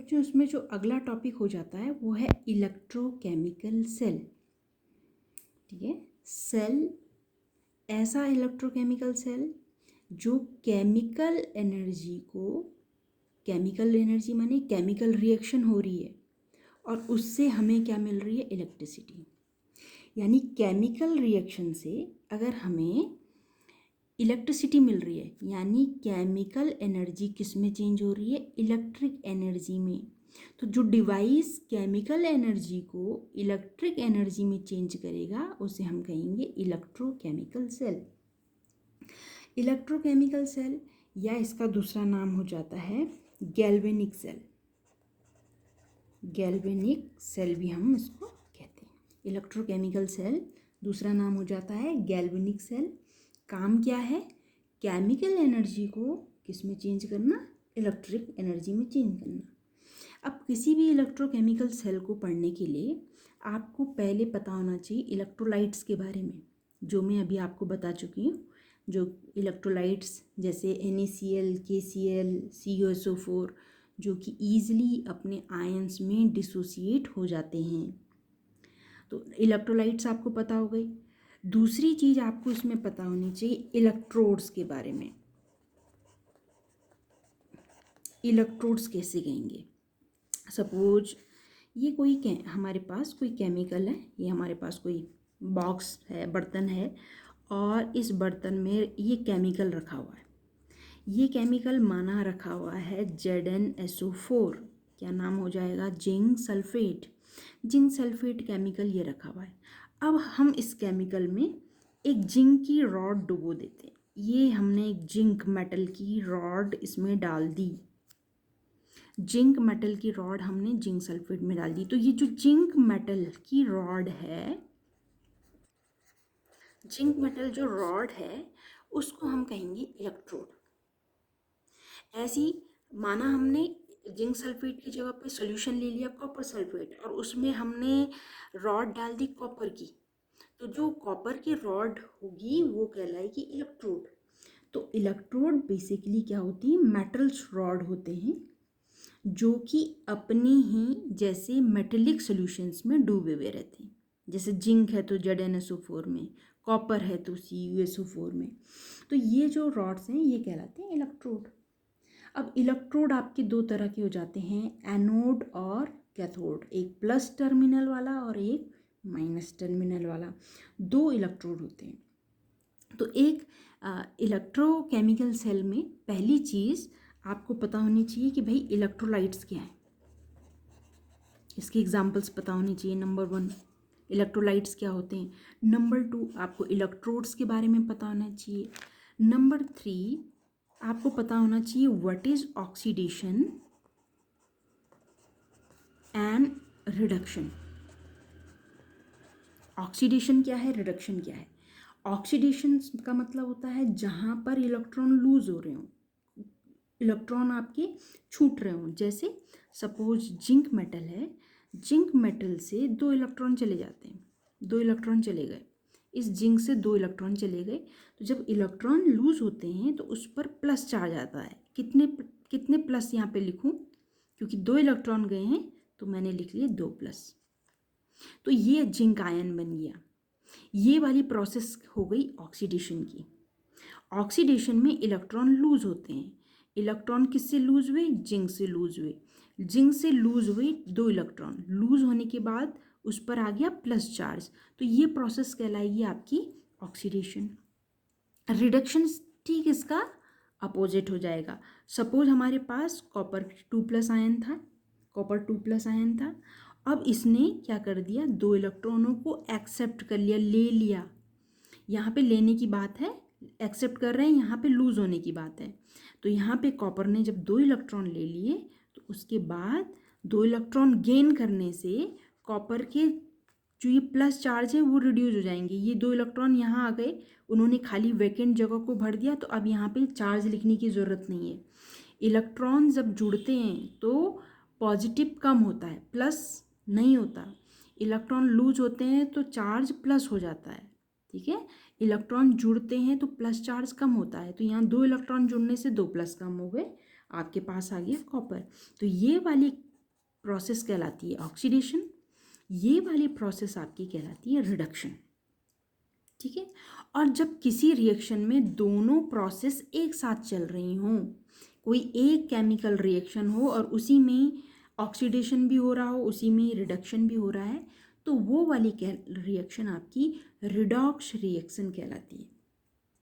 बच्चों इसमें जो अगला टॉपिक हो जाता है वो है इलेक्ट्रोकेमिकल सेल। ठीक है, सेल ऐसा इलेक्ट्रोकेमिकल सेल जो केमिकल एनर्जी माने केमिकल रिएक्शन हो रही है और उससे हमें क्या मिल रही है, इलेक्ट्रिसिटी। यानी केमिकल रिएक्शन से अगर हमें इलेक्ट्रिसिटी मिल रही है, यानी केमिकल एनर्जी किस में चेंज हो रही है, इलेक्ट्रिक एनर्जी में। तो जो डिवाइस केमिकल एनर्जी को इलेक्ट्रिक एनर्जी में चेंज करेगा उसे हम कहेंगे इलेक्ट्रोकेमिकल सेल। इलेक्ट्रोकेमिकल सेल या इसका दूसरा नाम हो जाता है गैल्वेनिक सेल। गैल्वेनिक सेल भी हम इसको कहते हैं। इलेक्ट्रोकेमिकल सेल दूसरा नाम हो जाता है गैल्वेनिक सेल। काम क्या है, केमिकल एनर्जी को किस में चेंज करना, इलेक्ट्रिक एनर्जी में चेंज करना। अब किसी भी इलेक्ट्रोकेमिकल सेल को पढ़ने के लिए आपको पहले पता होना चाहिए इलेक्ट्रोलाइट्स के बारे में, जो मैं अभी आपको बता चुकी हूँ। जो इलेक्ट्रोलाइट्स जैसे NaCl, KCl, CuSO4 जो कि ईजिली अपने आयंस में डिसोसिएट हो जाते हैं। तो इलेक्ट्रोलाइट्स आपको पता हो गई। दूसरी चीज़ आपको इसमें पता होनी चाहिए इलेक्ट्रोड्स के बारे में। इलेक्ट्रोड्स कैसे कहेंगे, सपोज ये कोई हमारे पास कोई केमिकल है, ये हमारे पास कोई बॉक्स है, बर्तन है, और इस बर्तन में ये केमिकल रखा हुआ है। ये केमिकल माना रखा हुआ है ZnSO4, क्या नाम हो जाएगा, zinc sulphate. Zinc sulphate chemical ये रखा हुआ है। अब हम इस केमिकल में एक जिंक की रॉड डुबो देते हैं। ये हमने एक जिंक मेटल की रॉड इसमें डाल दी। जिंक मेटल की रॉड हमने जिंक सल्फेट में डाल दी। तो ये जो जिंक मेटल की रॉड है, जिंक मेटल जो रॉड है उसको हम कहेंगे इलेक्ट्रोड। ऐसी माना हमने जिंक सल्फेट की जगह पे सॉल्यूशन ले लिया कॉपर सल्फेट और उसमें हमने रॉड डाल दी कॉपर की, तो जो कॉपर की रॉड होगी वो कहलाएगी इलेक्ट्रोड। तो इलेक्ट्रोड बेसिकली क्या होती है, मेटल्स रॉड होते हैं जो कि अपनी ही जैसे मेटेलिक सॉल्यूशंस में डूबे हुए रहते हैं। जैसे जिंक है तो ZnSO4 में, कॉपर है तो CuSO4 में। तो ये जो रॉड्स हैं ये कहलाते हैं इलेक्ट्रोड। अब इलेक्ट्रोड आपके दो तरह के हो जाते हैं, एनोड और कैथोड। एक प्लस टर्मिनल वाला और एक माइनस टर्मिनल वाला, दो इलेक्ट्रोड होते हैं। तो एक इलेक्ट्रोकेमिकल सेल में पहली चीज़ आपको पता होनी चाहिए कि भाई इलेक्ट्रोलाइट्स क्या है, इसके एग्जांपल्स पता होनी चाहिए। नंबर 1 इलेक्ट्रोलाइट्स क्या होते हैं। नंबर 2 आपको इलेक्ट्रोड्स के बारे में पता होना चाहिए। नंबर 3 आपको पता होना चाहिए what is oxidation and reduction. Oxidation क्या है, रिडक्शन क्या है। ऑक्सीडेशन का मतलब होता है जहाँ पर इलेक्ट्रॉन लूज हो रहे हों, इलेक्ट्रॉन आपके छूट रहे हों। जैसे सपोज जिंक मेटल है, जिंक मेटल से 2 इलेक्ट्रॉन चले जाते हैं, 2 इलेक्ट्रॉन चले गए, इस जिंक से 2 इलेक्ट्रॉन चले गए। तो जब इलेक्ट्रॉन लूज होते हैं तो उस पर प्लस चार्ज आता है। कितने कितने प्लस यहाँ पे लिखूँ, क्योंकि 2 इलेक्ट्रॉन गए हैं तो मैंने लिख लिए 2 प्लस। तो ये जिंक आयन बन गया। ये वाली प्रोसेस हो गई ऑक्सीडेशन की। ऑक्सीडेशन में इलेक्ट्रॉन लूज होते हैं। इलेक्ट्रॉन किससे लूज हुए, जिंक से लूज हुए। जिंक से लूज हुए 2 इलेक्ट्रॉन, लूज होने के बाद उस पर आ गया प्लस चार्ज। तो ये प्रोसेस कहलाएगी आपकी ऑक्सीडेशन। रिडक्शन ठीक इसका अपोजिट हो जाएगा। सपोज हमारे पास कॉपर 2+ आयन था, कॉपर 2+ आयन था। अब इसने क्या कर दिया, 2 इलेक्ट्रॉनों को एक्सेप्ट कर लिया, ले लिया। यहाँ पे लेने की बात है, एक्सेप्ट कर रहे हैं, यहाँ पे लूज होने की बात है। तो यहाँ पे कॉपर ने जब 2 इलेक्ट्रॉन ले लिए तो उसके बाद 2 इलेक्ट्रॉन गेन करने से कॉपर के जो ये प्लस चार्ज है वो रिड्यूस हो जाएंगे। ये 2 इलेक्ट्रॉन यहाँ आ गए, उन्होंने खाली वैकेंट जगह को भर दिया, तो अब यहाँ पे चार्ज लिखने की ज़रूरत नहीं है। इलेक्ट्रॉन जब जुड़ते हैं तो पॉजिटिव कम होता है, प्लस नहीं होता। इलेक्ट्रॉन लूज होते हैं तो चार्ज प्लस हो जाता है। ठीक है, इलेक्ट्रॉन जुड़ते हैं तो प्लस चार्ज कम होता है। तो यहाँ 2 इलेक्ट्रॉन जुड़ने से 2 प्लस कम हो गए, आपके पास आ गया कॉपर। तो ये वाली प्रोसेस कहलाती है ऑक्सीडेशन, ये वाली प्रोसेस आपकी कहलाती है रिडक्शन। ठीक है। और जब किसी रिएक्शन में दोनों प्रोसेस एक साथ चल रही हों, कोई एक केमिकल रिएक्शन हो और उसी में ऑक्सीडेशन भी हो रहा हो, उसी में रिडक्शन भी हो रहा है, तो वो वाली रिएक्शन आपकी रिडॉक्स रिएक्शन कहलाती है।